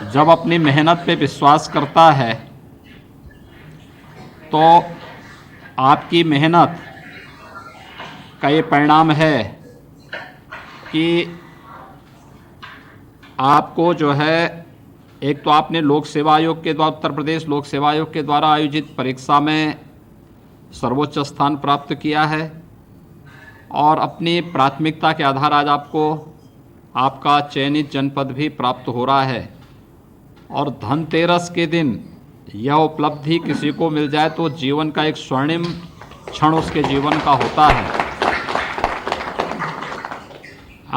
जब अपनी मेहनत पे विश्वास करता है तो आपकी मेहनत का ये परिणाम है कि आपको जो है, एक तो आपने लोक सेवा आयोग के द्वारा, उत्तर प्रदेश लोक सेवा आयोग के द्वारा आयोजित परीक्षा में सर्वोच्च स्थान प्राप्त किया है और अपनी प्राथमिकता के आधार आज आपको आपका चयनित जनपद भी प्राप्त हो रहा है। और धनतेरस के दिन यह उपलब्धि किसी को मिल जाए तो जीवन का एक स्वर्णिम क्षण उसके जीवन का होता है।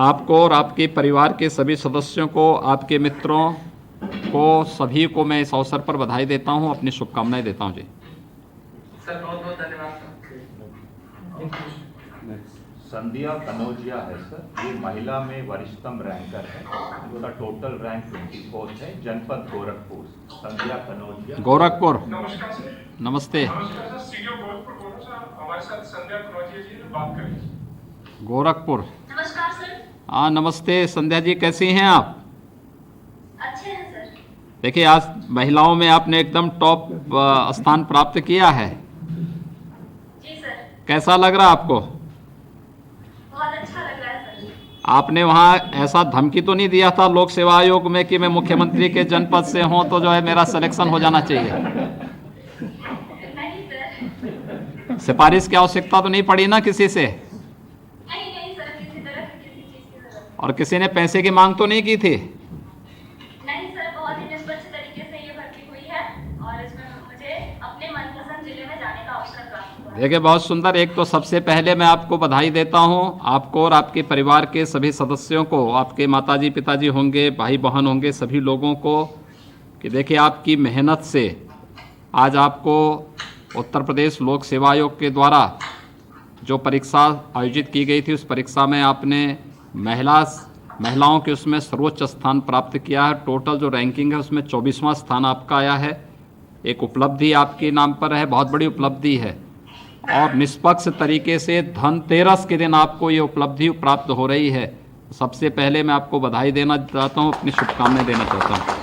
आपको और आपके परिवार के सभी सदस्यों को, आपके मित्रों को, सभी को मैं इस अवसर पर बधाई देता हूं, अपनी शुभकामनाएं देता हूं जी। सर बहुत बहुत धन्यवाद सर। संध्या कनौजिया है सर, ये महिला में वरिष्ठतम रैंकर है, उनका टोटल रैंक 24 है, जनपद गोरखपुर। संध्या कनौजिया, गोरखपुर। नमस्कार सर। नमस्ते। नमस्कार सर, सीडीओ गोरखपुर बोल रहा हूं सर, हमारे साथ संध्या कनौजिया जी ने बात करी। गोरखपुर। नमस्कार सर। हाँ नमस्ते संध्या जी, कैसी हैं आप? अच्छे हैं सर। देखिए, आज महिलाओं में आपने एकदम टॉप स्थान प्राप्त किया है। जी सर। कैसा लग रहा आपको? बहुत अच्छा लग रहा है सर। आपने वहाँ ऐसा धमकी तो नहीं दिया था लोक सेवा आयोग में कि मैं मुख्यमंत्री के जनपद से हूँ तो जो है मेरा सिलेक्शन हो जाना चाहिए? नहीं सर। सिफारिश की आवश्यकता तो नहीं पड़ी ना किसी से? नहीं सर, किसी तरह की किसी चीज की जरूरत और किसी ने पैसे की मांग तो नहीं की थी? नहीं सर, बहुत ही निष्पक्ष तरीके से ये भर्ती हुई है और इसमें मुझे अपने मनपसंद जिले में जाने का अवसर प्राप्त हुआ है। देखिए, बहुत सुंदर। एक तो सबसे पहले मैं आपको बधाई देता हूं, आपको और आपके परिवार के सभी सदस्यों को, आपके माताजी पिताजी होंगे, भाई बहन होंगे, सभी लोगों को, कि देखिए आपकी मेहनत से आज आपको उत्तर प्रदेश लोक सेवा आयोग के द्वारा जो परीक्षा आयोजित की गई थी उस परीक्षा में आपने महिलाओं के उसमें सर्वोच्च स्थान प्राप्त किया है। टोटल जो रैंकिंग है उसमें 24वां स्थान आपका आया है। एक उपलब्धि आपके नाम पर है, बहुत बड़ी उपलब्धि है और निष्पक्ष तरीके से धनतेरस के दिन आपको ये उपलब्धि प्राप्त हो रही है। सबसे पहले मैं आपको बधाई देना चाहता हूँ, अपनी शुभकामनाएं देना चाहता हूँ।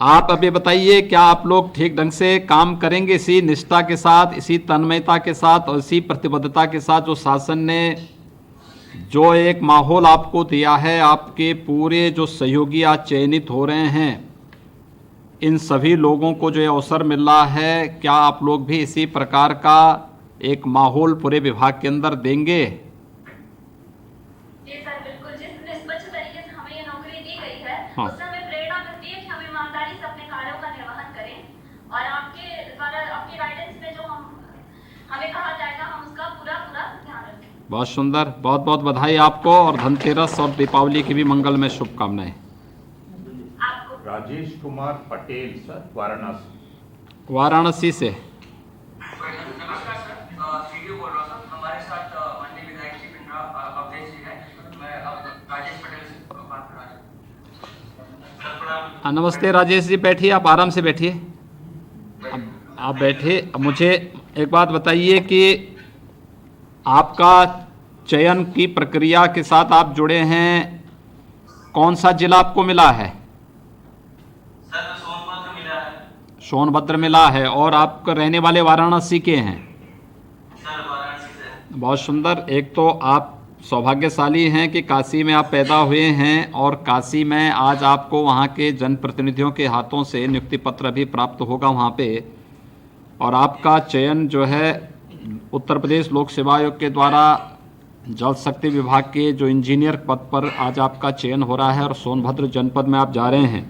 आप अभी बताइए, क्या आप लोग ठीक ढंग से काम करेंगे इसी निष्ठा के साथ, इसी तन्मयता के साथ और इसी प्रतिबद्धता के साथ जो शासन ने जो एक माहौल आपको दिया है, आपके पूरे जो सहयोगी आज चयनित हो रहे हैं, इन सभी लोगों को जो ये अवसर मिल रहा है, क्या आप लोग भी इसी प्रकार का एक माहौल पूरे विभाग के अंदर देंगे? जी सर, बिल्कुल। जिस निष्पक्ष तरीके से हमें ये नौकरी दी गई है, हाँ। उससे हमें प्रेरणा मिलती है कि हम ईमानदारी से अपने कार्यों का निर्वहन करें और आपके द्वारा, आपके गाइडेंस में जो हमें कहा जाएगा, हम उसका पूरा ध्यान रखें। बहुत सुंदर, बहुत बहुत बधाई आपको और धनतेरस और दीपावली की भी मंगलमय शुभकामनाएं। राजेश कुमार पटेल सर, वाराणसी। वाराणसी से। नमस्कार सर, सीडीओ बोल रहा हूँ सर, हमारे साथ माननीय विधायक जी पिंडरा अवधेश जी हैं। मैं अब राजेश पटेल से बात कर रहा हूँ। नमस्ते राजेश जी, बैठिए, आप आराम से बैठिए। आप बैठिए। अब मुझे एक बात बताइए कि आपका चयन की प्रक्रिया के साथ आप जुड़े हैं, कौन सा जिला आपको मिला है? सर सोनभद्र मिला है। सोनभद्र मिला है और आप रहने वाले वाराणसी के हैं? सर वाराणसी से। बहुत सुंदर। एक तो आप सौभाग्यशाली हैं कि काशी में आप पैदा हुए हैं और काशी में आज आपको वहाँ के जनप्रतिनिधियों के हाथों से नियुक्ति पत्र भी प्राप्त होगा वहाँ पे, और आपका चयन जो है उत्तर प्रदेश लोक सेवा आयोग के द्वारा जल शक्ति विभाग के जो इंजीनियर पद पर आज आपका चयन हो रहा है और सोनभद्र जनपद में आप जा रहे हैं।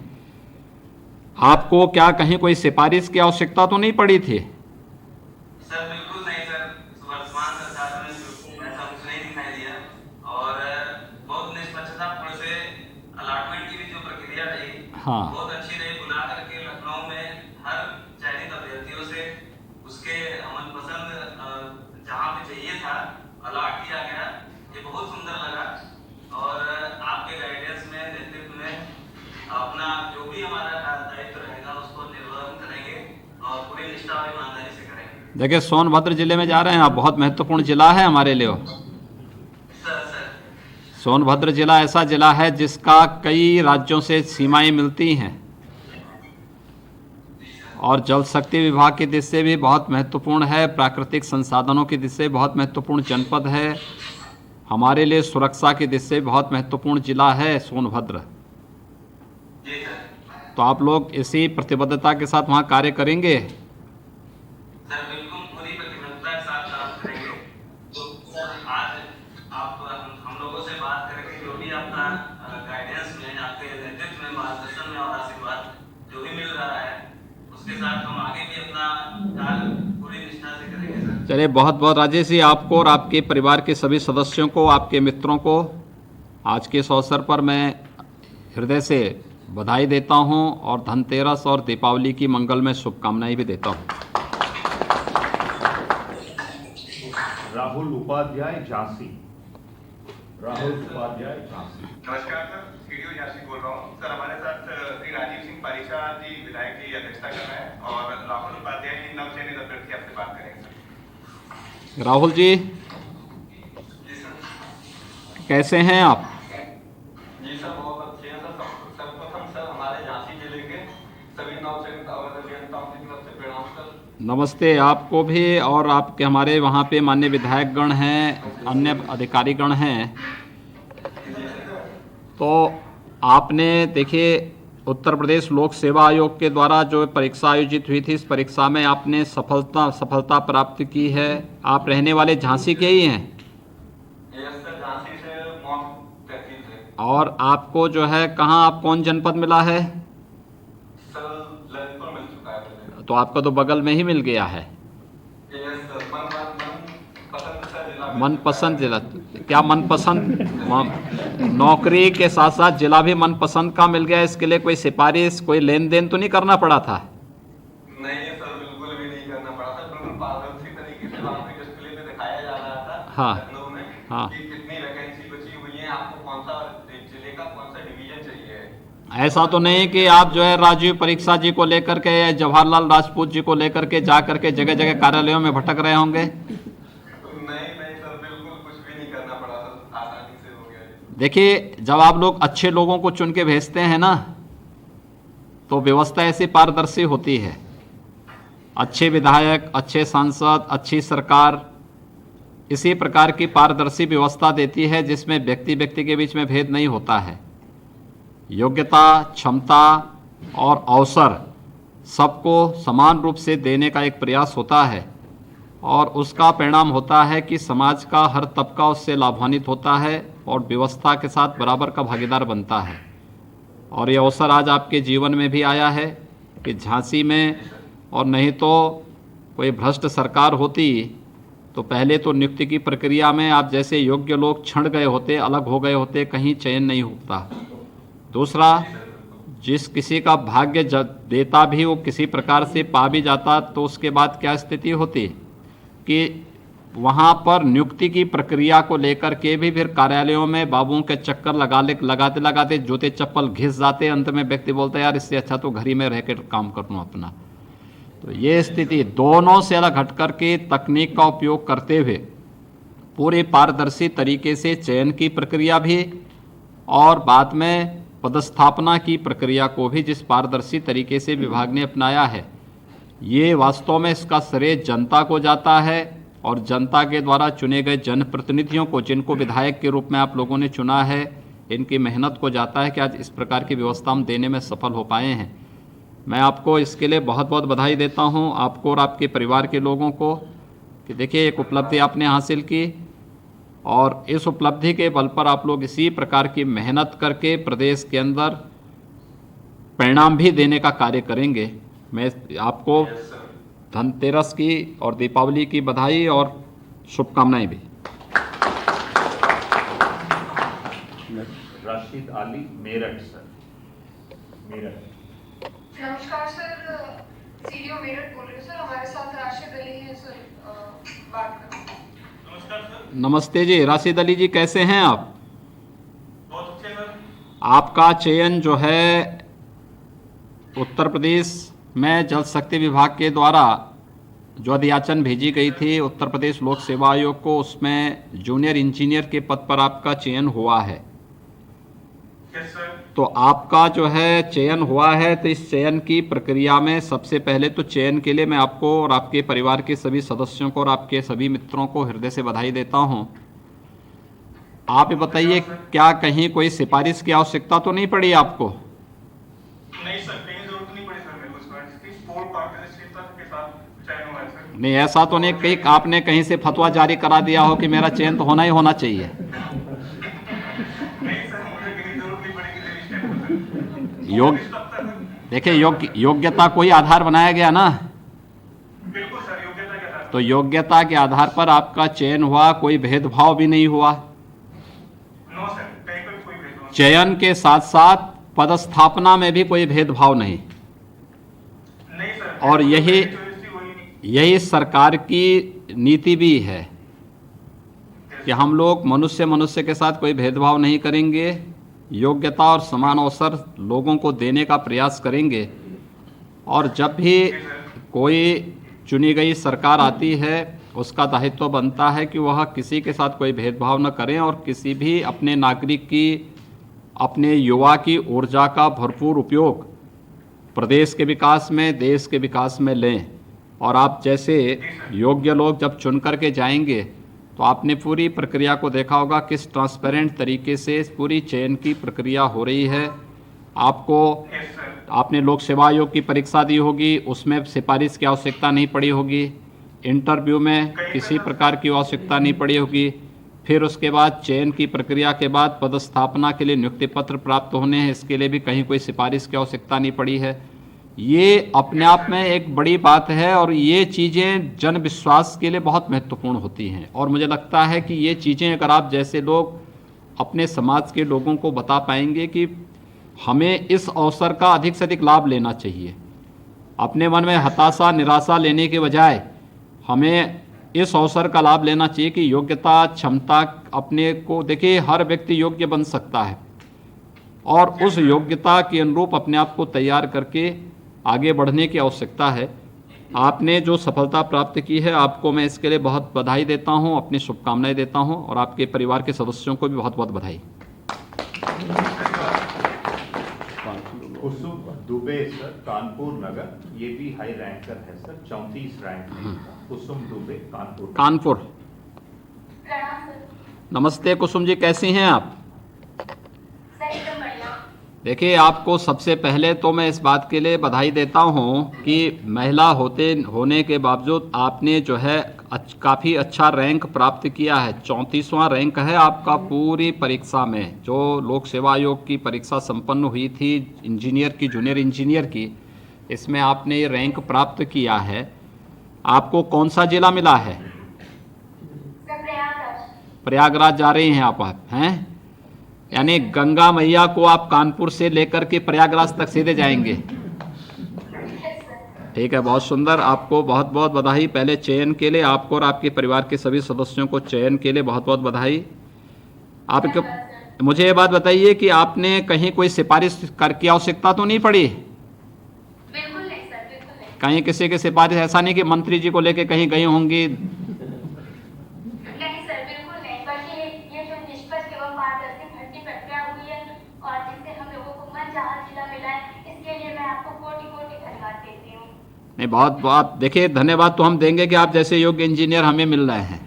आपको क्या कहीं कोई सिफारिश की आवश्यकता तो नहीं पड़ी थी? सर बिल्कुल नहीं सर, वर्तमान सरकार में ऐसा कुछ नहीं दिखाई दिया और बहुत निष्पक्षता से अलॉटमेंट की भी जो प्रक्रिया रही, हाँ, बहुत अच्छी रही। बुला करके लखनऊ में हर चयनित अभ्यर्थियों से उसके मनपसंद जहाँ पे चाहिए था अलॉट किया गया। ये बहुत सुंदर लगा और आपके गाइडेंस में, नेतृत्व में अपना जो भी हमारा दायित्व रहेगा उसको निर्वहन करेंगे और पूरी निष्ठा और ईमानदारी से करेंगे। देखिए सोनभद्र जिले में जा रहे हैं आप, बहुत महत्वपूर्ण जिला है हमारे लिए। सर सोनभद्र जिला ऐसा जिला है जिसका कई राज्यों से सीमाएं मिलती हैं और जल शक्ति विभाग की दृष्टि से भी बहुत महत्वपूर्ण है, प्राकृतिक संसाधनों की दृष्टि से बहुत महत्वपूर्ण जनपद है, हमारे लिए सुरक्षा की दृष्टि से बहुत महत्वपूर्ण जिला है सोनभद्र। जी सर। तो आप लोग इसी प्रतिबद्धता के साथ वहाँ कार्य करेंगे? सर बिल्कुल पूरी प्रतिबद्धता के साथ काम करेंगे। तो सर आज आप हम लोगों से बात करके जो भी आपका गाइडेंस में, आपके नेतृत्व में, मार्गदर्शन में और आशीर्वाद जो भी मिल रहा है, उसके साथ हम आगे भी अपना कार्य पूरी निष्ठा से करेंगे सर। चलिए, बहुत बहुत राजेश जी, आपको और आपके परिवार के सभी सदस्यों को, आपके मित्रों को आज के इस अवसर पर मैं हृदय से बधाई देता हूं और धनतेरस और दीपावली की मंगलमय शुभकामनाएं भी देता हूं। राहुल उपाध्याय झांसी। राहुल उपाध्याय झांसी। नमस्कार सर, सीडीओ झांसी बोल रहा हूँ। सर हमारे साथ श्री राजीव सिंह पारिशा जी विधायक की अध्यक्षता कर रहे हैं और राहुल उपाध्याय जी नवचयनित अभ्यर्थी आपसे बात करेंगे सर। राहुल जी, जी सर। कैसे हैं आप? जी सर, बहुत अच्छे हैं सर। सर्वप्रथम सर हमारे झांसी जिले के सभी नवचयनित अभियंताओं की तरफ से प्रणाम सर। नमस्ते आपको भी, और आपके हमारे वहाँ पे माननीय विधायकगण हैं, अन्य अधिकारीगण हैं। तो आपने देखिए, उत्तर प्रदेश लोक सेवा आयोग के द्वारा जो परीक्षा आयोजित हुई थी, इस परीक्षा में आपने सफलता प्राप्त की है। आप रहने वाले झांसी के ही हैं? यस सर, झांसी से मौत तहसील से। और आपको जो है कहाँ, आप कौन जनपद मिला है? सर ललितपुर मिल चुका है मुझे। तो आपका तो बगल में ही मिल गया है। यस सर, मनपसंद सर जिला। मनपसंद जिला? क्या मनपसंद नौकरी के साथ साथ जिला भी मनपसंद का मिल गया? इसके लिए कोई सिफारिश, कोई लेन देन तो नहीं करना पड़ा था? नहीं सर, बिल्कुल भी नहीं करना पड़ा था। बिल्कुल पारदर्शी तरीके से वहाँ पे डिस्प्ले पे दिखाया जा रहा था हाँ, लखनऊ में हाँ। कि कितनी वैकेंसी बची हुई है, आपको कौन सा जिले का कौन सा डिवीजन चाहिए। ऐसा तो नहीं कि आप जो है राजीव परीक्षा जी को लेकर के, जवाहरलाल राजपूत जी को लेकर के जा करके जगह जगह कार्यालयों में भटक रहे होंगे? नहीं सर, बिल्कुल कुछ भी नहीं करना पड़ा सर, आसानी से हो गया। देखिए, जब आप लोग अच्छे लोगों को चुन के भेजते हैं ना, तो व्यवस्था ऐसी पारदर्शी होती है। अच्छे विधायक, अच्छे सांसद, अच्छी सरकार इसी प्रकार की पारदर्शी व्यवस्था देती है जिसमें व्यक्ति व्यक्ति के बीच में भेद नहीं होता है। योग्यता, क्षमता और अवसर सबको समान रूप से देने का एक प्रयास होता है और उसका परिणाम होता है कि समाज का हर तबका उससे लाभान्वित होता है और व्यवस्था के साथ बराबर का भागीदार बनता है। और ये अवसर आज आपके जीवन में भी आया है कि झांसी में, और नहीं तो कोई भ्रष्ट सरकार होती तो पहले तो नियुक्ति की प्रक्रिया में आप जैसे योग्य लोग छंट गए होते, अलग हो गए होते, कहीं चयन नहीं होता। दूसरा, जिस किसी का भाग्य देता भी वो किसी प्रकार से पा भी जाता तो उसके बाद क्या स्थिति होती कि वहाँ पर नियुक्ति की प्रक्रिया को लेकर के भी फिर कार्यालयों में बाबुओं के चक्कर लगाते लगाते जूते चप्पल घिस जाते। अंत में व्यक्ति बोलता है यार इससे अच्छा तो घर ही में रह के काम कर लूँ अपना। तो ये स्थिति, दोनों से अलग हट कर के तकनीक का उपयोग करते हुए पूरे पारदर्शी तरीके से चयन की प्रक्रिया भी और बाद में पदस्थापना की प्रक्रिया को भी जिस पारदर्शी तरीके से विभाग ने अपनाया है, ये वास्तव में इसका श्रेय जनता को जाता है और जनता के द्वारा चुने गए जनप्रतिनिधियों को, जिनको विधायक के रूप में आप लोगों ने चुना है, इनकी मेहनत को जाता है कि आज इस प्रकार की व्यवस्था हम देने में सफल हो पाए हैं। मैं आपको इसके लिए बहुत बहुत बधाई देता हूं, आपको और आपके परिवार के लोगों को, कि देखिए एक उपलब्धि आपने हासिल की और इस उपलब्धि के बल पर आप लोग इसी प्रकार की मेहनत करके प्रदेश के अंदर परिणाम भी देने का कार्य करेंगे। मैं आपको धनतेरस की और दीपावली की बधाई और शुभकामनाएं भी। राशिद अली, मेरठ सर, मेरठ। नमस्कार सर, सीडीओ मेरठ बोल रही हूँ सर। हमारे साथ राशिद अली है सर, बात करें। नमस्कार सर। नमस्ते जी, राशिद अली जी कैसे हैं आप? बहुत अच्छे सर। आपका चयन जो है उत्तर प्रदेश में जल शक्ति विभाग के द्वारा जो अधियाचन भेजी गई थी उत्तर प्रदेश लोक सेवा आयोग को, उसमें जूनियर इंजीनियर के पद पर आपका चयन हुआ है। Yes sir. तो आपका जो है चयन हुआ है, तो इस चयन की प्रक्रिया में सबसे पहले तो चयन के लिए मैं आपको और आपके परिवार के सभी सदस्यों को और आपके सभी मित्रों को हृदय से बधाई देता हूं। आप ये बताइए, क्या कहीं कोई सिफारिश की आवश्यकता तो नहीं पड़ी आपको? नहीं सर, कहीं जरूरत नहीं पड़ी सर मेरे को इसमें, स्पोर्ट पारदर्शिता के साथ चयन हुआ है सर। नहीं, ऐसा तो नहीं कहीं आपने कहीं से फतवा जारी करा दिया हो कि मेरा चयन तो होना ही होना चाहिए? नहीं सर, मुझे कहीं जरूरत नहीं पड़ेगी सर इस टाइम पर। देखिए योग्यता को ही आधार बनाया गया ना। बिल्कुल सर, योग्यता के आधार तो योग्यता के आधार पर आपका चयन हुआ, कोई भेदभाव भी नहीं हुआ। नो सर, कहीं पर कोई भेदभाव नहीं। चयन के साथ साथ पदस्थापना में भी कोई भेदभाव नहीं। नहीं सर, और यही सरकार की नीति भी है कि हम लोग मनुष्य के साथ कोई भेदभाव नहीं करेंगे, योग्यता और समान अवसर लोगों को देने का प्रयास करेंगे। और जब भी कोई चुनी गई सरकार आती है, उसका दायित्व बनता है कि वह किसी के साथ कोई भेदभाव न करें और किसी भी अपने नागरिक की, अपने युवा की ऊर्जा का भरपूर उपयोग प्रदेश के विकास में, देश के विकास में लें। और आप जैसे योग्य लोग जब चुन करके जाएंगे तो आपने पूरी प्रक्रिया को देखा होगा किस ट्रांसपेरेंट तरीके से पूरी चयन की प्रक्रिया हो रही है। आपने लोक सेवा आयोग की परीक्षा दी होगी, उसमें सिफारिश की आवश्यकता नहीं पड़ी होगी, इंटरव्यू में किसी प्रकार की आवश्यकता नहीं पड़ी होगी। फिर उसके बाद चयन की प्रक्रिया के बाद पदस्थापना के लिए नियुक्ति पत्र प्राप्त होने हैं, इसके लिए भी कहीं कोई सिफारिश की आवश्यकता नहीं पड़ी है। ये अपने आप में एक बड़ी बात है और ये चीज़ें जन विश्वास के लिए बहुत महत्वपूर्ण होती हैं। और मुझे लगता है कि ये चीज़ें अगर आप जैसे लोग अपने समाज के लोगों को बता पाएंगे कि हमें इस अवसर का अधिक से अधिक लाभ लेना चाहिए, अपने मन में हताशा निराशा लेने के बजाय हमें इस अवसर का लाभ लेना चाहिए कि योग्यता क्षमता अपने को, देखिए हर व्यक्ति योग्य बन सकता है और उस योग्यता के अनुरूप अपने आप को तैयार करके आगे बढ़ने की आवश्यकता है। आपने जो सफलता प्राप्त की है, आपको मैं इसके लिए बहुत बधाई देता हूं, अपनी शुभकामनाएं देता हूं और आपके परिवार के सदस्यों को भी बहुत बहुत बधाई। कुसुम दुबे सर, कानपुर नगर, ये भी हाई रैंकर है सर, 34 रैंक में। कुसुम दुबे, कानपुर। प्रणाम सर। नमस्ते कुसुम जी, कैसी हैं आप? सर एकदम बढ़िया। देखिए, आपको सबसे पहले तो मैं इस बात के लिए बधाई देता हूं कि महिला होने के बावजूद आपने जो है काफ़ी अच्छा रैंक प्राप्त किया है। 34वां रैंक है आपका पूरी परीक्षा में। जो लोक सेवा आयोग की परीक्षा संपन्न हुई थी इंजीनियर की, जूनियर इंजीनियर की, इसमें आपने ये रैंक प्राप्त किया है। आपको कौन सा जिला मिला है? सर प्रयागराज। प्रयागराज जा रही हैं आप हैं? यानी गंगा मैया को आप कानपुर से लेकर के प्रयागराज तक सीधे जाएंगे। ठीक है, बहुत सुंदर। आपको बहुत बहुत बधाई। पहले चयन के लिए आपको और आपके परिवार के सभी सदस्यों को चयन के लिए बहुत बहुत बधाई। आपको मुझे ये बात बताइए कि आपने कहीं कोई सिफारिश की आवश्यकता तो नहीं पड़ी? बिल्कुल नहीं सर, बिल्कुल नहीं। कहीं किसी की सिफारिश, ऐसा नहीं कि मंत्री जी को लेके कहीं गई होंगी? नहीं सर, बिल्कुल नहीं। बल्कि ये जो निष्पक्ष एवं पारदर्शी भर्ती प्रक्रिया हुई है और जिससे हम लोगों को मनचाहा जिला मिला है, इसके लिए मैं आपको कोटि कोटि धन्यवाद देती हूँ। नहीं, बहुत बहुत देखिए, धन्यवाद तो हम देंगे कि आप जैसे योग्य इंजीनियर हमें मिल रहे हैं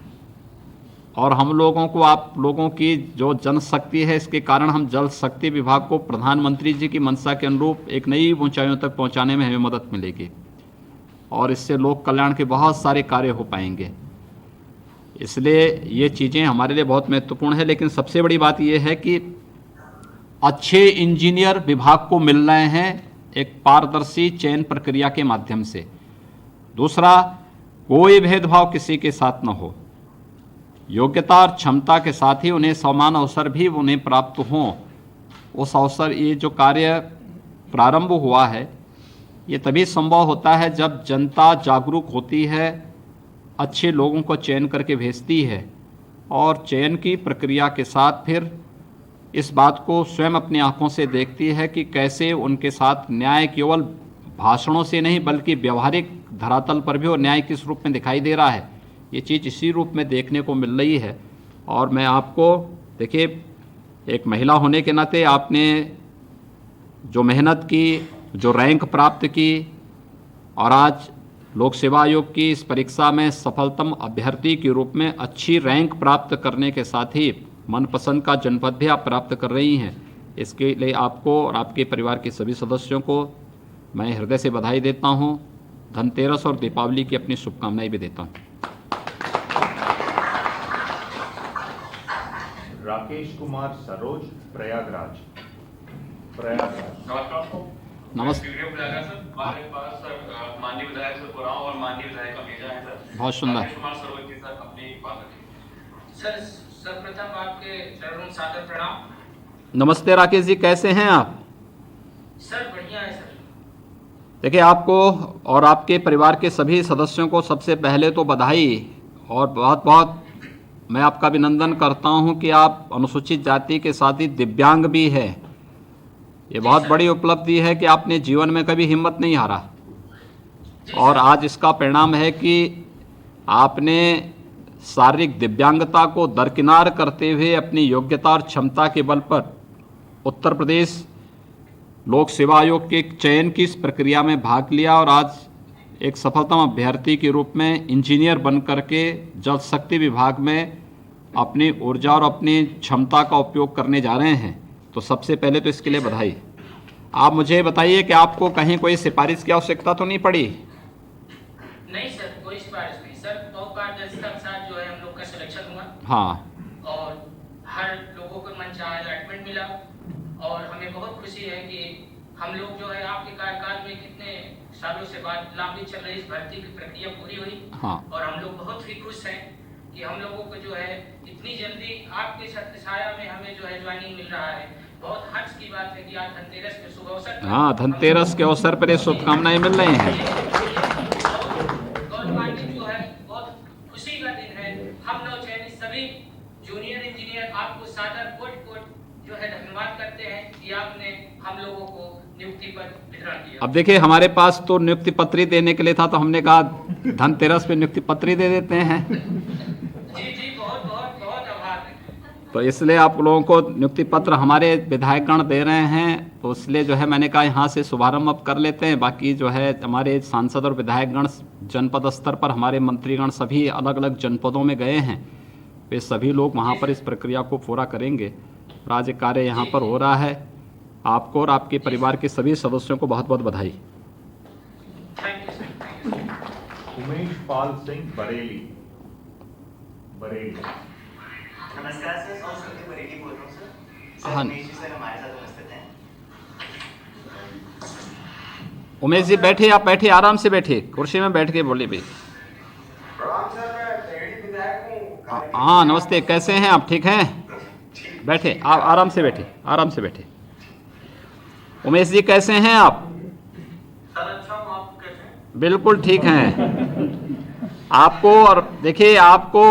और हम लोगों को, आप लोगों की जो जनशक्ति है, इसके कारण हम जल शक्ति विभाग को प्रधानमंत्री जी की मंशा के अनुरूप एक नई ऊंचाइयों तक पहुंचाने में हमें मदद मिलेगी और इससे लोक कल्याण के बहुत सारे कार्य हो पाएंगे। इसलिए ये चीज़ें हमारे लिए बहुत महत्वपूर्ण है। लेकिन सबसे बड़ी बात ये है कि अच्छे इंजीनियर विभाग को मिल रहे हैं एक पारदर्शी चयन प्रक्रिया के माध्यम से। दूसरा, कोई भेदभाव किसी के साथ न हो, योग्यता और क्षमता के साथ ही उन्हें समान अवसर भी उन्हें प्राप्त हों। उस अवसर, ये जो कार्य प्रारंभ हुआ है, ये तभी संभव होता है जब जनता जागरूक होती है, अच्छे लोगों को चयन करके भेजती है और चयन की प्रक्रिया के साथ फिर इस बात को स्वयं अपनी आंखों से देखती है कि कैसे उनके साथ न्याय केवल भाषणों से नहीं बल्कि व्यवहारिक धरातल पर भी और न्याय किस रूप में दिखाई दे रहा है, ये चीज़ इसी रूप में देखने को मिल रही है। और मैं आपको देखिए, एक महिला होने के नाते आपने जो मेहनत की, जो रैंक प्राप्त की और आज लोक सेवा आयोग की इस परीक्षा में सफलतम अभ्यर्थी के रूप में अच्छी रैंक प्राप्त करने के साथ ही मनपसंद का जनपद भी आप प्राप्त कर रही हैं, इसके लिए आपको और आपके परिवार के सभी सदस्यों को मैं हृदय से बधाई देता हूं। धनतेरस और दीपावली की अपनी शुभकामनाएं भी देता हूं। राकेश कुमार सरोज, प्रयागराज। नमस्ते। हमारे पास सर माननीय विधायक सर उरांव और माननीय विधायक अमेजा हैं सर। बहुत सुंदर। राकेश कुमार सरोज जी सर, अपनी बात रखिए। सर सर्वप्रथम आपके चरणों में सादर प्रणाम। नमस्ते राकेश जी, कैसे हैं आप? सर बढ़िया है सर। देखिए, आपको और आपके परिवार के सभी सदस्यों को सबसे पहले तो बधाई और बहुत बहुत मैं आपका अभिनंदन करता हूं कि आप अनुसूचित जाति के साथ ही दिव्यांग भी है। ये बहुत बड़ी उपलब्धि है कि आपने जीवन में कभी हिम्मत नहीं हारा और आज इसका परिणाम है कि आपने शारीरिक दिव्यांगता को दरकिनार करते हुए अपनी योग्यता और क्षमता के बल पर उत्तर प्रदेश लोक सेवा आयोग के चयन की इस प्रक्रिया में भाग लिया और आज एक सफलतम अभ्यर्थी के रूप में इंजीनियर बन करके जल शक्ति विभाग में अपनी ऊर्जा और अपनी क्षमता का उपयोग करने जा रहे हैं। तो सबसे पहले तो इसके लिए बधाई। आप मुझे बताइए कि आपको कहीं कोई सिफारिश की आवश्यकता तो नहीं पड़ी? नहीं सर, कोई सिफारिश नहीं सर। बहुत पारदर्शिता के साथ जो है हम लोग का सिलेक्शन हुआ। हाँ। और हर लोगों को मनचाहा अलॉटमेंट मिला और हमें बहुत खुशी है कि हम लोग जो है आपके कार्यकाल में कितने सालों से बाद लंबी चल रही इस भर्ती की प्रक्रिया पूरी हुई। हाँ। और हम लोग बहुत ही खुश हैं कि हम लोगों को जो है इतनी जल्दी आपके छत्रछाया में हमें जो है ज्वाइनिंग मिल रहा है। बहुत हर्ष की बात है कि आज धनतेरस के शुभ अवसर। हाँ, धनतेरस के अवसर पर ये शुभकामनाएं मिल रही हैं। गौरवान्वित जो है, बहुत खुशी का दिन है। हम नवचयनित सभी जूनियर इंजीनियर आपको सादर कोट जो है धन्यवाद करते हैं कि आपने हम लोगों को नियुक्ति पत्र वितरण किया। अब देखिए, हमारे पास तो नियुक्ति पत्री देने के लिए था, तो हमने कहा धनतेरस पे नियुक्ति पत्री दे देते हैं। जी बहुत बहुत बहुत आभार है। तो इसलिए आप लोगों को नियुक्ति पत्र हमारे विधायकगण दे रहे हैं, तो इसलिए जो है मैंने कहा यहाँ से शुभारंभ अब कर लेते हैं। बाकी जो है हमारे सांसद और विधायकगण जनपद स्तर पर, हमारे मंत्रीगण सभी अलग अलग जनपदों में गए हैं, वे सभी लोग वहाँ पर इस प्रक्रिया को पूरा करेंगे। राज्य कार्य यहाँ पर हो रहा है। आपको और आपके परिवार के सभी सदस्यों को बहुत बहुत बधाई। Thank you sir. Umesh Pal Singh, Bareilly. नमस्कार सर, संस्कृति बरेली बोल रहा हूँ सर। हाँ। उमेश जी सर हमारे साथ उपस्थित हैं। उमेश जी बैठिए, आप बैठिए, आराम से बैठिए, कुर्सी में बैठ के बोलिए भाई। हाँ नमस्ते, कैसे हैं आप? ठीक हैं? बैठे, आप आराम से बैठे, आराम से बैठे। उमेश जी कैसे हैं आप? सर अच्छा हूँ, आप कैसे हैं? बिल्कुल ठीक हैं। आपको और देखिए, आपको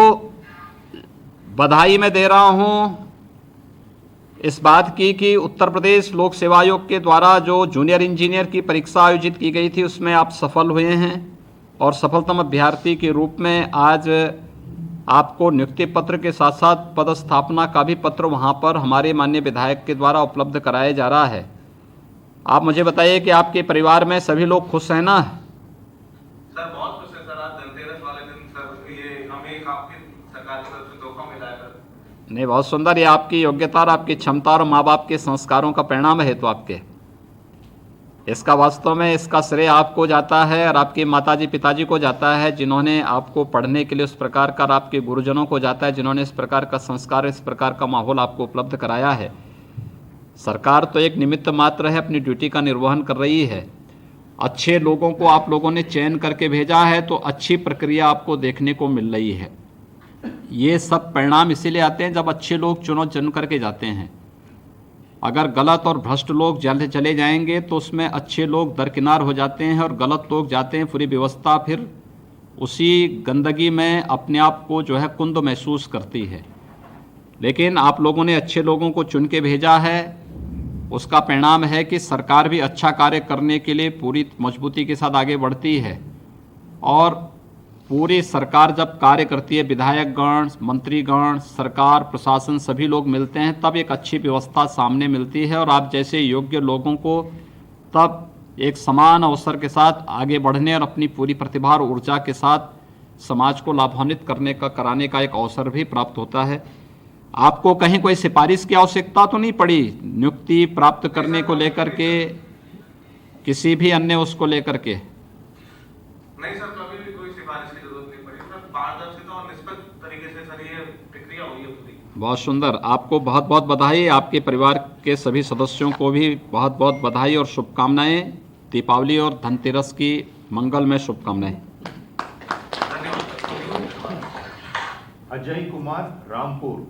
बधाई मैं दे रहा हूँ इस बात की कि उत्तर प्रदेश लोक सेवा आयोग के द्वारा जो जूनियर इंजीनियर की परीक्षा आयोजित की गई थी उसमें आप सफल हुए हैं और सफलतम अभ्यर्थी के रूप में आज आपको नियुक्ति पत्र के साथ साथ पदस्थापना का भी पत्र वहाँ पर हमारे माननीय विधायक के द्वारा उपलब्ध कराया जा रहा है। आप मुझे बताइए कि आपके परिवार में सभी लोग खुश हैं ना? सर बहुत खुश है सर। आज धनतेरस वाले दिन सर ये हमें एक आपकी सरकार की तरफ से तोहफा मिला है सर। नहीं, बहुत सुंदर। ये आपकी योग्यता और आपकी क्षमता और माँ बाप के संस्कारों का परिणाम है। तो आपके इसका वास्तव में इसका श्रेय आपको जाता है और आपके माताजी पिताजी को जाता है, जिन्होंने आपको पढ़ने के लिए उस प्रकार का, आपके गुरुजनों को जाता है जिन्होंने इस प्रकार का संस्कार, इस प्रकार का माहौल आपको उपलब्ध कराया है। सरकार तो एक निमित्त मात्र है, अपनी ड्यूटी का निर्वहन कर रही है। अच्छे लोगों को आप लोगों ने चयन करके भेजा है, तो अच्छी प्रक्रिया आपको देखने को मिल रही है। ये सब परिणाम इसीलिए आते हैं जब अच्छे लोग चुन करके जाते हैं। अगर गलत और भ्रष्ट लोग जल्द चले जाएंगे तो उसमें अच्छे लोग दरकिनार हो जाते हैं और गलत लोग जाते हैं। पूरी व्यवस्था फिर उसी गंदगी में अपने आप को जो है कुंद महसूस करती है। लेकिन आप लोगों ने अच्छे लोगों को चुन के भेजा है, उसका परिणाम है कि सरकार भी अच्छा कार्य करने के लिए पूरी मजबूती के साथ आगे बढ़ती है। और पूरी सरकार जब कार्य करती है, विधायकगण, मंत्रीगण, सरकार, प्रशासन सभी लोग मिलते हैं, तब एक अच्छी व्यवस्था सामने मिलती है और आप जैसे योग्य लोगों को तब एक समान अवसर के साथ आगे बढ़ने और अपनी पूरी प्रतिभा और ऊर्जा के साथ समाज को लाभान्वित कराने का एक अवसर भी प्राप्त होता है। आपको कहीं कोई सिफारिश की आवश्यकता तो नहीं पड़ी नियुक्ति प्राप्त करने को लेकर के, किसी भी अन्य उसको लेकर के? नहीं सर, कभी भी कोई सिफारिश की जरूरत नहीं पड़ी सर। पारदर्शिता और निष्पक्ष तरीके से सर ये प्रक्रिया हुई है पूरी। बहुत सुंदर, आपको बहुत बहुत बधाई। आपके परिवार के सभी सदस्यों को भी बहुत बहुत बधाई और शुभकामनाएं। दीपावली और धनतेरस की मंगलमय शुभकामनाएं। अजय कुमार, रामपुर।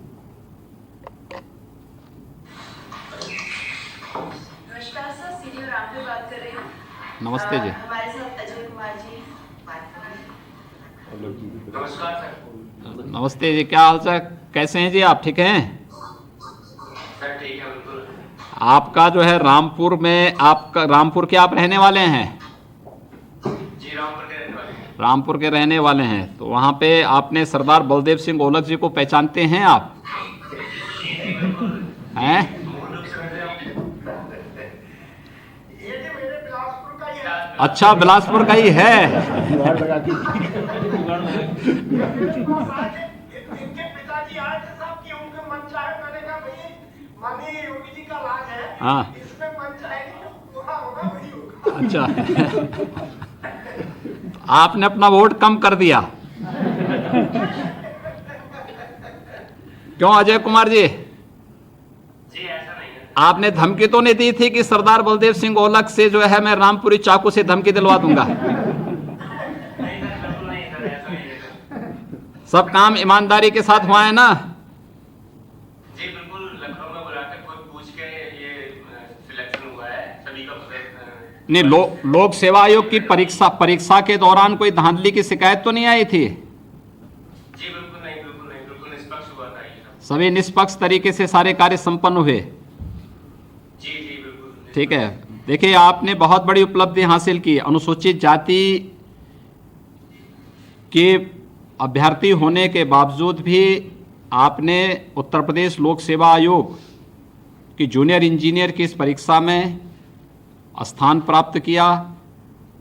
नमस्कार सर, सीनियर रामपुर बात कर रही हूँ। नमस्ते जी। हमारे साथ अजय कुमार जी बात कर रहे हैं। नमस्कार सर। नमस्ते जी, क्या हाल चाल, कैसे हैं जी आप? ठीक हैं सर? ठीक है बिल्कुल। आपका जो है रामपुर में, आपका रामपुर के आप रहने वाले हैं? जी रामपुर के रहने वाले हैं। रामपुर के रहने वाले हैं, तो वहाँ पे आपने सरदार बलदेव सिंह ओलख जी को पहचानते हैं आप? हैं? अच्छा, बिलासपुर का ही है। इनके पिताजी आए थे साहब कि उनके मन चाहे, मैंने कहा भाई माननीय योगी जी का लाज है, हाँ, इसमें मन चाहे पूरा होगा वही होगा। अच्छा। आपने अपना वोट कम कर दिया क्यों अजय कुमार जी? जी ऐसा नहीं है। आपने धमकी तो नहीं दी थी कि सरदार बलदेव सिंह ओलख से जो है मैं रामपुरी चाकू से धमकी दिलवा दूंगा? नहीं सर, बिल्कुल नहीं सर, ऐसा नहीं है। सब काम ईमानदारी के साथ हुआ है ना? जी बिल्कुल, लखनऊ में बुलाकर खुद पूछ के ये सिलेक्शन हुआ है सभी का। नहीं, लोक सेवा आयोग की परीक्षा के दौरान कोई धांधली की शिकायत तो नहीं आई थी? जी बिल्कुल नहीं, बिल्कुल नहीं, बिल्कुल निष्पक्ष हुआ था ये सब। सभी निष्पक्ष तरीके से सारे कार्य संपन्न हुए? जी जी बिल्कुल। ठीक है। देखिए, आपने बहुत बड़ी उपलब्धि हासिल की। अनुसूचित जाति के अभ्यर्थी होने के बावजूद भी आपने उत्तर प्रदेश लोक सेवा आयोग की जूनियर इंजीनियर की इस परीक्षा में स्थान प्राप्त किया।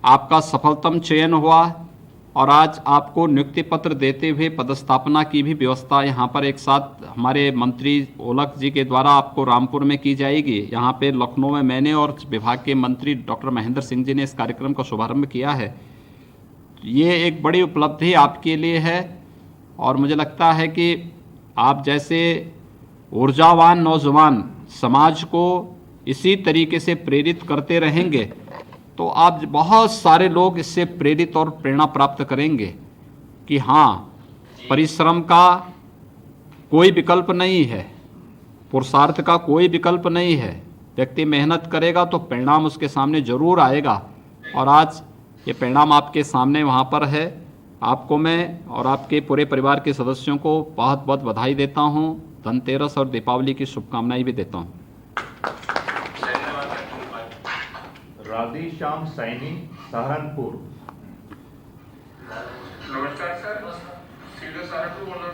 आपका सफलतम चयन हुआ और आज आपको नियुक्ति पत्र देते हुए पदस्थापना की भी व्यवस्था यहाँ पर एक साथ हमारे मंत्री ओलख जी के द्वारा आपको रामपुर में की जाएगी। यहाँ पे लखनऊ में मैंने और विभाग के मंत्री डॉक्टर महेंद्र सिंह जी ने इस कार्यक्रम का शुभारंभ किया है। ये एक बड़ी उपलब्धि आपके लिए है और मुझे लगता है कि आप जैसे ऊर्जावान नौजवान समाज को इसी तरीके से प्रेरित करते रहेंगे तो आप बहुत सारे लोग इससे प्रेरित और प्रेरणा प्राप्त करेंगे कि हाँ, परिश्रम का कोई विकल्प नहीं है, पुरुषार्थ का कोई विकल्प नहीं है। व्यक्ति मेहनत करेगा तो परिणाम उसके सामने जरूर आएगा और आज ये परिणाम आपके सामने वहाँ पर है। आपको मैं और आपके पूरे परिवार के सदस्यों को बहुत बहुत बधाई देता हूँ। धनतेरस और दीपावली की शुभकामनाएं भी देता हूँ। राधेश्याम सैनी, सहारनपुर। नमस्कार सर, सीधे सहारनपुर बोल रहा हूँ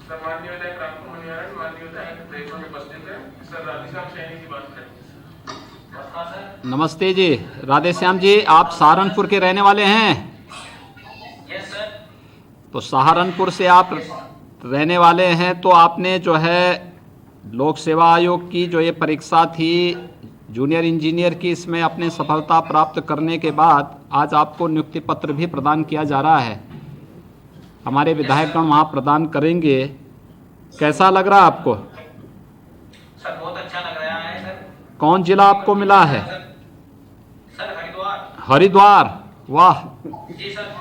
सर। माननीय विधायक रामपुर मनियारन, माननीय विधायक प्रेक्षक में उपस्थित है सर। राधेश्याम सैनी की बात करें। नमस्ते जी, राधेश्याम जी, आप सहारनपुर के रहने वाले हैं? Yes sir. तो सहारनपुर से आप रहने वाले हैं तो आपने जो है लोक सेवा आयोग की जो ये परीक्षा थी जूनियर इंजीनियर की, इसमें अपने सफलता प्राप्त करने के बाद आज आपको नियुक्ति पत्र भी प्रदान किया जा रहा है। हमारे विधायकगण वहाँ प्रदान करेंगे। कैसा लग रहा है आपको? सर बहुत अच्छा लग रहा है सर। कौन जिला आपको मिला है? सर हरिद्वार। हरिद्वार, वाह। जी सर।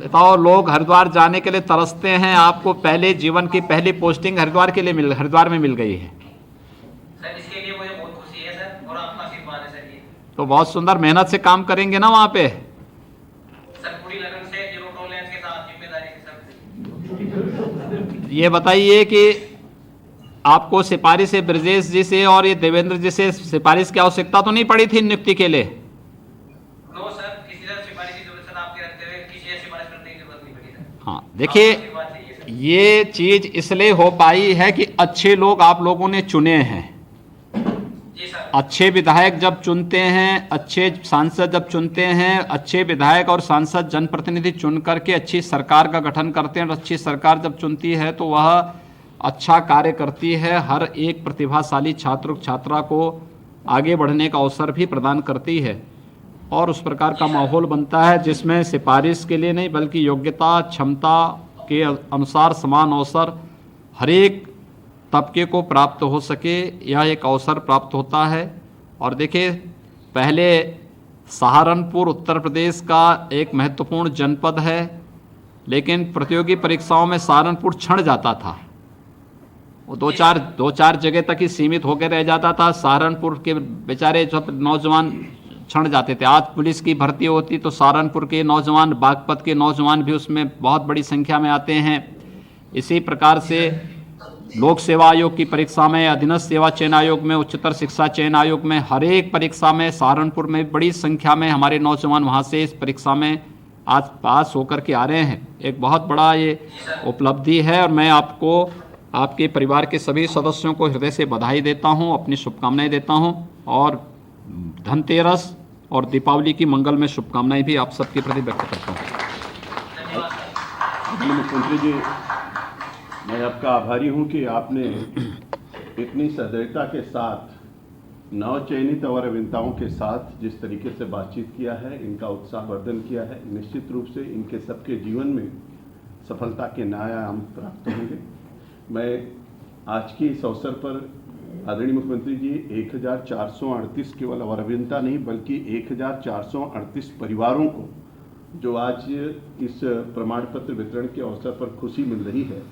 बताओ, लोग हरिद्वार जाने के लिए तरसते हैं, आपको पहले जीवन की पहली पोस्टिंग हरिद्वार में मिल गई है। सर इसके लिए मुझे बहुत खुशी है सर और आपका आशीर्वाद है सर। ये तो बहुत सुंदर मेहनत से काम करेंगे ना वहाँ पे? सर पूरी लगन से, जीरो टॉलरेंस के साथ, जिम्मेदारी के साथ। ये बताइए कि आपको सिफारिश से ब्रजेश जी से और ये देवेंद्र जी से सिफारिश की आवश्यकता तो नहीं पड़ी थी नियुक्ति के लिए? नो सर, किसी तरह सिफारिश की जरूरत सर आपके हाँ देखिए, ये चीज इसलिए हो पाई है कि अच्छे लोग आप लोगों ने चुने हैं। अच्छे विधायक जब चुनते हैं, अच्छे सांसद जब चुनते हैं, अच्छे विधायक और सांसद जनप्रतिनिधि चुन करके अच्छी सरकार का गठन करते हैं, और अच्छी सरकार जब चुनती है तो वह अच्छा कार्य करती है, हर एक प्रतिभाशाली छात्र छात्रा को आगे बढ़ने का अवसर भी प्रदान करती है, और उस प्रकार का माहौल बनता है जिसमें सिफारिश के लिए नहीं बल्कि योग्यता क्षमता के अनुसार समान अवसर हर एक तबके को प्राप्त हो सके, यह एक अवसर प्राप्त होता है। और देखिए, पहले सहारनपुर उत्तर प्रदेश का एक महत्वपूर्ण जनपद है, लेकिन प्रतियोगी परीक्षाओं में सहारनपुर छंट जाता था, वो दो चार जगह तक ही सीमित होकर रह जाता था। सहारनपुर के बेचारे जो नौजवान छंट जाते थे। आज पुलिस की भर्ती होती तो सहारनपुर के नौजवान, बागपत के नौजवान भी उसमें बहुत बड़ी संख्या में आते हैं। इसी प्रकार से लोक सेवा आयोग की परीक्षा में, अधीनस्थ सेवा चयन आयोग में, उच्चतर शिक्षा चयन आयोग में, हर एक परीक्षा में सहारनपुर में बड़ी संख्या में हमारे नौजवान वहाँ से इस परीक्षा में आज पास होकर के आ रहे हैं। एक बहुत बड़ा ये उपलब्धि है, और मैं आपको, आपके परिवार के सभी सदस्यों को हृदय से बधाई देता हूँ, अपनी शुभकामनाएं देता हूँ, और धनतेरस और दीपावली की मंगलमय शुभकामनाएं भी आप सबके प्रति व्यक्त करता हूँ। मुख्यमंत्री जी, मैं आपका आभारी हूं कि आपने इतनी सदैवता के साथ नवचयनित और अभियंताओं के साथ जिस तरीके से बातचीत किया है, इनका उत्साहवर्धन किया है। निश्चित रूप से इनके सबके जीवन में सफलता के नए आयाम प्राप्त होंगे। मैं आज के इस अवसर पर आदरणीय मुख्यमंत्री जी 1438 केवल और अभियंता नहीं बल्कि 1438 परिवारों को जो आज इस प्रमाण पत्र वितरण के अवसर पर खुशी मिल रही है,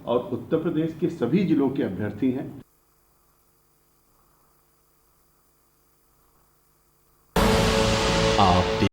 और उत्तर प्रदेश के सभी जिलों के अभ्यर्थी हैं। आप